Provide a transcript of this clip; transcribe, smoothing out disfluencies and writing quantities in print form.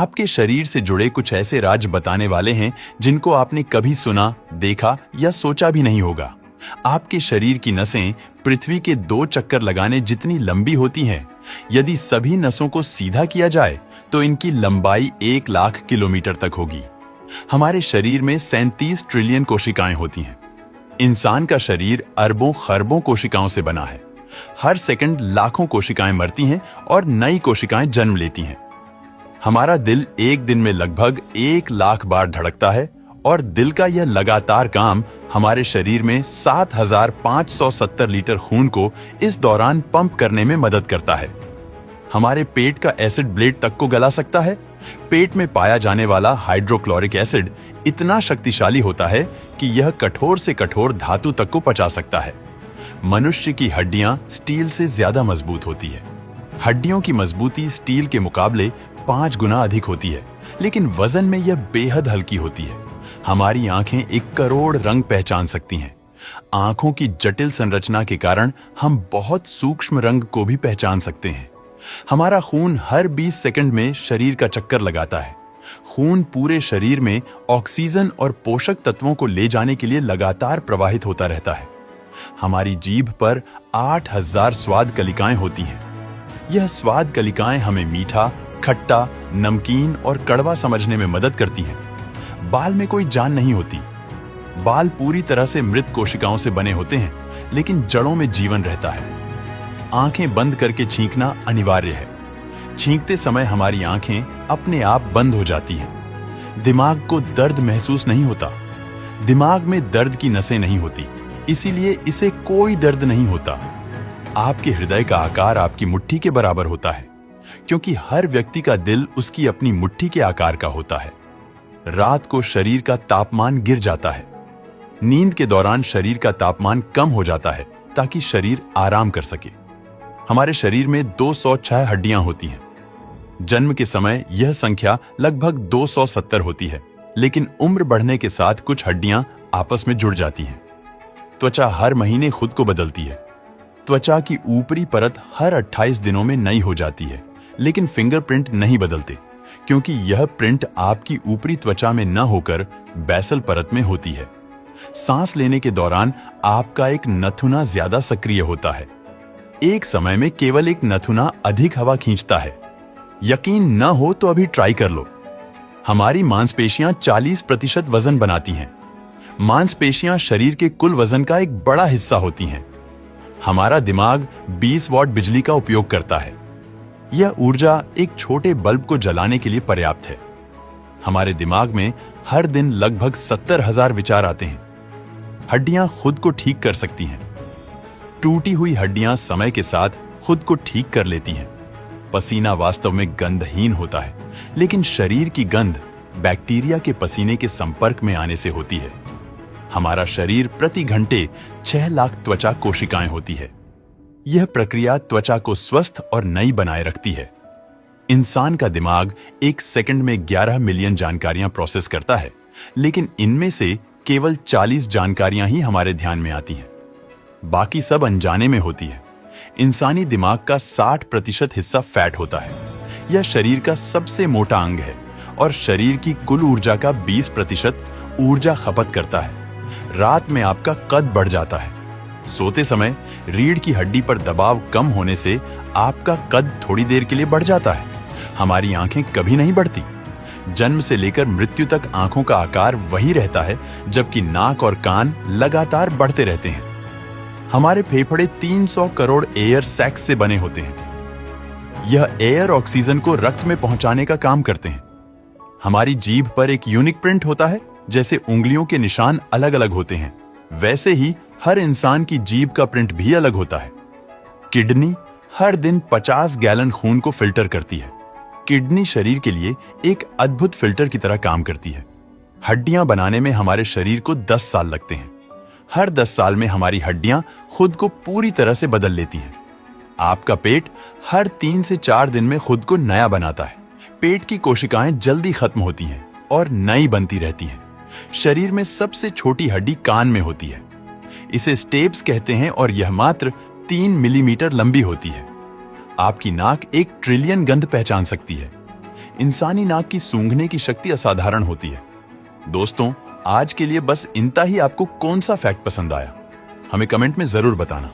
आपके शरीर से जुड़े कुछ ऐसे राज बताने वाले हैं जिनको आपने कभी सुना, देखा या सोचा भी नहीं होगा। आपके शरीर की नसें पृथ्वी के 2 चक्कर लगाने जितनी लंबी होती हैं। यदि सभी नसों को सीधा किया जाए तो इनकी लंबाई 1 लाख किलोमीटर तक होगी। हमारे शरीर में 37 ट्रिलियन कोशिकाएं होती हैं। इंसान का शरीर अरबों खरबों कोशिकाओं से बना है। हर सेकंड लाखों कोशिकाएं मरती हैं और नई कोशिकाएं जन्म लेती हैं। हमारा दिल एक दिन में लगभग 1 लाख बार धड़कता है और दिल का यह लगातार काम हमारे शरीर में 7,570 लीटर खून को इस दौरान पंप करने में मदद करता है। हमारे पेट का एसिड ब्लेड तक को गला सकता है। पेट में पाया जाने वाला हाइड्रोक्लोरिक एसिड इतना शक्तिशाली होता है कि यह कठोर से कठोर धातु तक को पचा सकता है। मनुष्य की हड्डियां स्टील से ज्यादा मजबूत होती है। हड्डियों की मजबूती स्टील के मुकाबले 5 गुना अधिक होती है, लेकिन वजन में यह बेहद हल्की होती है। हमारी आंखें 1 करोड़ रंग पहचान सकती हैं। आंखों की जटिल संरचना के कारण हम बहुत सूक्ष्म रंग को भी पहचान सकते हैं। हमारा खून हर 20 सेकंड में शरीर का चक्कर लगाता है। खून पूरे शरीर में ऑक्सीजन और पोषक तत्वों को ले जाने के लिए लगातार प्रवाहित होता रहता है। हमारी जीभ पर 8000 स्वाद कलिकाएं होती हैं। यह स्वाद कलिकाएं हमें मीठा, खट्टा, नमकीन और कड़वा समझने में मदद करती हैं। बाल में कोई जान नहीं होती। बाल पूरी तरह से मृत कोशिकाओं से बने होते हैं, लेकिन जड़ों में जीवन रहता है। आंखें बंद करके छींकना अनिवार्य है। छींकते समय हमारी आंखें अपने आप बंद हो जाती हैं। दिमाग को दर्द महसूस नहीं होता। दिमाग में दर्द की नसें नहीं होती, इसीलिए इसे कोई दर्द नहीं होता। आपके हृदय का आकार आपकी मुट्ठी के बराबर होता है, क्योंकि हर व्यक्ति का दिल उसकी अपनी मुट्ठी के आकार का होता है। रात को शरीर का तापमान गिर जाता है। नींद के दौरान शरीर का तापमान कम हो जाता है ताकि शरीर आराम कर सके। हमारे शरीर में 206 हड्डियां होती हैं। जन्म के समय यह संख्या लगभग 270 होती है, लेकिन उम्र बढ़ने के साथ कुछ हड्डियां आपस में जुड़ जाती हैं। त्वचा हर महीने खुद को बदलती है। त्वचा की ऊपरी परत हर 28 दिनों में नई हो जाती है, लेकिन फिंगरप्रिंट नहीं बदलते, क्योंकि यह प्रिंट आपकी ऊपरी त्वचा में न होकर बेसल परत में होती है। सांस लेने के दौरान आपका एक नथुना ज्यादा सक्रिय होता है। एक समय में केवल एक नथुना अधिक हवा खींचता है। यकीन न हो तो अभी ट्राई कर लो। हमारी मांसपेशियां 40% वजन बनाती हैं। मांसपेशियां शरीर के कुल वजन का एक बड़ा हिस्सा होती हैं। हमारा दिमाग 20 वॉट बिजली का उपयोग करता है। यह ऊर्जा एक छोटे बल्ब को जलाने के लिए पर्याप्त है। हमारे दिमाग में हर दिन लगभग 70,000 विचार आते हैं। हड्डियां खुद को ठीक कर सकती हैं। टूटी हुई हड्डियां समय के साथ खुद को ठीक कर लेती हैं। पसीना वास्तव में गंधहीन होता है, लेकिन शरीर की गंध बैक्टीरिया के पसीने के संपर्क में आने से होती है। हमारा शरीर प्रति घंटे 6 लाख त्वचा कोशिकाएं होती है। यह प्रक्रिया त्वचा को स्वस्थ और नई बनाए रखती है। इंसान का दिमाग 1 सेकंड में 11 मिलियन जानकारियां प्रोसेस करता है, लेकिन इनमें से केवल 40 जानकारियां ही हमारे ध्यान में आती हैं। बाकी सब अनजाने में होती है। इंसानी दिमाग का 60% हिस्सा फैट होता है। यह शरीर का सबसे मोटा अंग है और शरीर की कुल ऊर्जा का 20% ऊर्जा खपत करता है। रात में आपका कद बढ़ जाता है। सोते समय रीढ़ की हड्डी पर दबाव कम होने से आपका कद थोड़ी देर के लिए बढ़ जाता है। हमारी आंखें कभी नहीं बढ़ती। जन्म से लेकर मृत्यु तक आंखों का आकार वही रहता है, जबकि नाक और कान लगातार बढ़ते रहते हैं। हमारे फेफड़े 300 करोड़ एयर सैक्स से बने होते हैं। यह एयर ऑक्सीजन को रक्त में पहुंचाने का काम करते हैं। हमारी जीभ पर एक यूनिक प्रिंट होता है। जैसे उंगलियों के निशान अलग अलग होते हैं, वैसे ही हर इंसान की जीभ का प्रिंट भी अलग होता है। किडनी हर दिन 50 गैलन खून को फिल्टर करती है। किडनी शरीर के लिए एक अद्भुत फिल्टर की तरह काम करती है। हड्डियां बनाने में हमारे शरीर को 10 साल लगते हैं। हर 10 साल में हमारी हड्डियां खुद को पूरी तरह से बदल लेती हैं। आपका पेट हर 3 से 4 दिन में खुद को नया बनाता है। पेट की कोशिकाएं जल्दी खत्म होती हैं और नई बनती रहती हैं। शरीर में सबसे छोटी हड्डी कान में होती है। इसे स्टेप्स कहते हैं और यह मात्र 3 मिलीमीटर लंबी होती है। आपकी नाक 1 ट्रिलियन गंध पहचान सकती है। इंसानी नाक की सूंघने की शक्ति असाधारण होती है। दोस्तों, आज के लिए बस इतना ही। आपको कौन सा फैक्ट पसंद आया, हमें कमेंट में जरूर बताना।